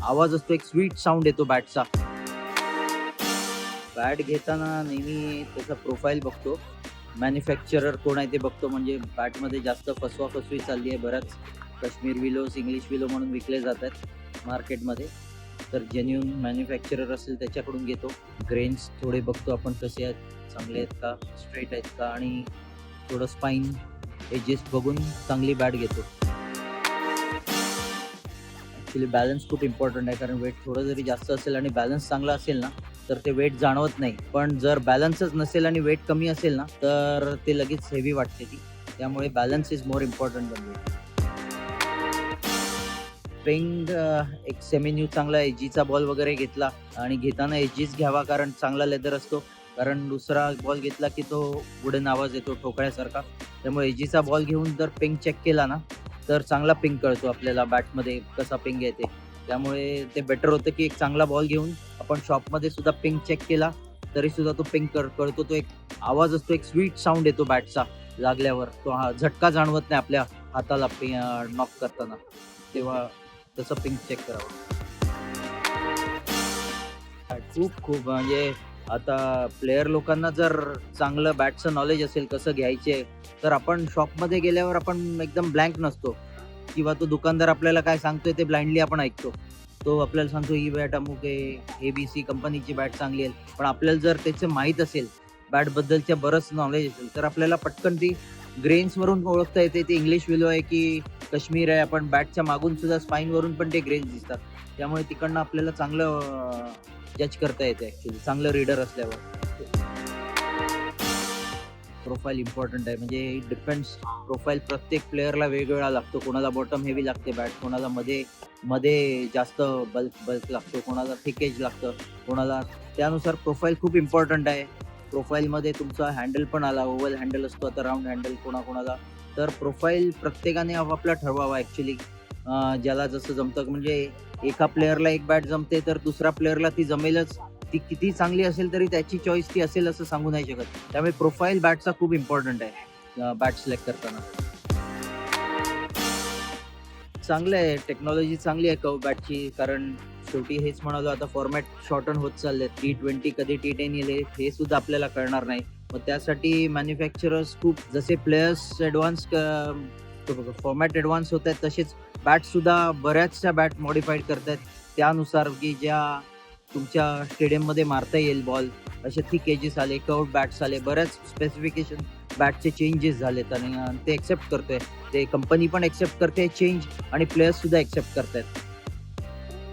आवाज असतो, एक स्वीट साऊंड येतो बॅटचा. बॅट घेताना नेहमी त्याचा प्रोफाईल बघतो. मॅन्युफॅक्चरर कोण आहे ते बघतो. म्हणजे बॅटमध्ये जास्त फसवा-फसवी चालली आहे. बऱ्याच काश्मीर विलोज, इंग्लिश विलो म्हणून विकले जातात मार्केटमध्ये. तर जेन्युइन मॅन्युफॅक्चरर असेल त्याच्याकडून घेतो. ग्रेन्स थोडे बघतो आपण कसे आहेत, चांगले आहेत का, स्ट्रेट आहेत का आणि थोडं स्पाइन, एजेस बघून चांगली बॅट घेतो. ॲक्च्युली बॅलन्स खूप इम्पॉर्टंट आहे, कारण वेट थोडं जरी जास्त असेल आणि बॅलन्स चांगला असेल ना, तर ते वेट जाणवत नाही. पण जर बॅलन्सच नसेल आणि वेट कमी असेल ना, तर ते लगेच हेवी वाटते ती. त्यामुळे balance is more important than weight. Swing एक सेमी न्यू चांगला एजीचा बॉल वगैरे घेतला आणि घेताना एजीच घ्यावा, कारण चांगला लेदर असतो. कारण दुसरा बॉल घेतला की तो वुडन आवाज येतो ठोकळ्यासारखा. त्यामुळे एजीचा बॉल घेऊन जर पिंग चेक केला ना, तर चांगला पिंग कळतो आपल्याला बॅटमध्ये कसा पिंग येते. त्यामुळे ते बेटर होतं की एक चांगला बॉल घेऊन आपण शॉपमध्ये सुद्धा पिंग चेक केला तरी सुद्धा तो पिंग कळतो. तो एक आवाज असतो, एक स्वीट साऊंड येतो बॅटचा लागल्यावर. तो हा झटका जाणवत नाही आपल्या हाताला नॉक करताना. तेव्हा तसं पिंग चेक करावं. खूप म्हणजे आता प्लेयर लोकांना जर चांगलं बॅटचं नॉलेज असेल कसं घ्यायचे, तर आपण शॉपमध्ये गेल्यावर आपण एकदम ब्लँक नसतो किंवा तो दुकानदार आपल्याला काय सांगतोय ते ब्लाइंडली आपण ऐकतो. तो आपल्याला सांगतो ही बॅट अमुक आहे, ABC कंपनीची बॅट चांगली आहे. पण आपल्याला जर त्याचं माहीत असेल, बॅटबद्दलचं बरंच नॉलेज असेल, तर आपल्याला पटकन ती ग्रेन्सवरून ओळखता येते ते इंग्लिश विलो आहे की काश्मीर आहे. आपण बॅटच्या मागून सुद्धा स्पाईनवरून पण ते ग्रेन्स दिसतात. त्यामुळे तिकडनं आपल्याला चांगलं जज करता येते ॲक्च्युली चांगलं रीडर असल्यावर. प्रोफाईल इम्पॉर्टंट आहे. म्हणजे इट डिपेंड्स. प्रोफाईल प्रत्येक प्लेयरला वेगवेगळा लागतो. कोणाला बॉटम हेवी लागते बॅट, कोणाला मध्ये मध्ये जास्त बल्क लागतो, कोणाला थिक एज लागतं, कोणाला त्यानुसार प्रोफाईल खूप इम्पॉर्टंट आहे. प्रोफाईलमध्ये तुमचा हँडल पण आला, ओव्हल हँडल असतो आता राऊंड हँडल कोणाकोणाला. तर प्रोफाईल प्रत्येकाने आपापला ठरवावा ॲक्च्युली. ज्याला जसं जमतं. म्हणजे एका प्लेयरला एक बॅट जमते तर दुसऱ्या प्लेयरला ती जमेलच. ती किती चांगली असेल तरी त्याची चॉईस ती असेल असं सांगू नाही शकत. त्यामुळे प्रोफाईल बॅटचा खूप इम्पॉर्टंट आहे बॅट सिलेक्ट करताना. चांगलं आहे, टेक्नॉलॉजी चांगली आहे कर्व बॅटची. कारण शेवटी हेच म्हणालो, आता फॉर्मॅट शॉर्टन होत चालले. T20 कधी T10 येईल हे सुद्धा आपल्याला कळणार नाही. मग त्यासाठी मॅन्युफॅक्चरर्स खूप जसे प्लेयर्स ॲडव्हान्स फॉर्मॅट ॲडव्हान्स होत आहेत, तसेच बॅटसुद्धा बऱ्याचशा बॅट मॉडिफाईड करत आहेत. त्यानुसार की ज्या तुमच्या स्टेडियममध्ये मारता येईल बॉल, असे थिक एजेस आले, कर्व्ड बॅट्स आले, बऱ्याच स्पेसिफिकेशन बॅटचे चेंजेस झालेत आणि ते एक्सेप्ट करतोय. ते कंपनी पण एक्सेप्ट करते चेंज आणि प्लेयर्स सुद्धा एक्सेप्ट करतायत.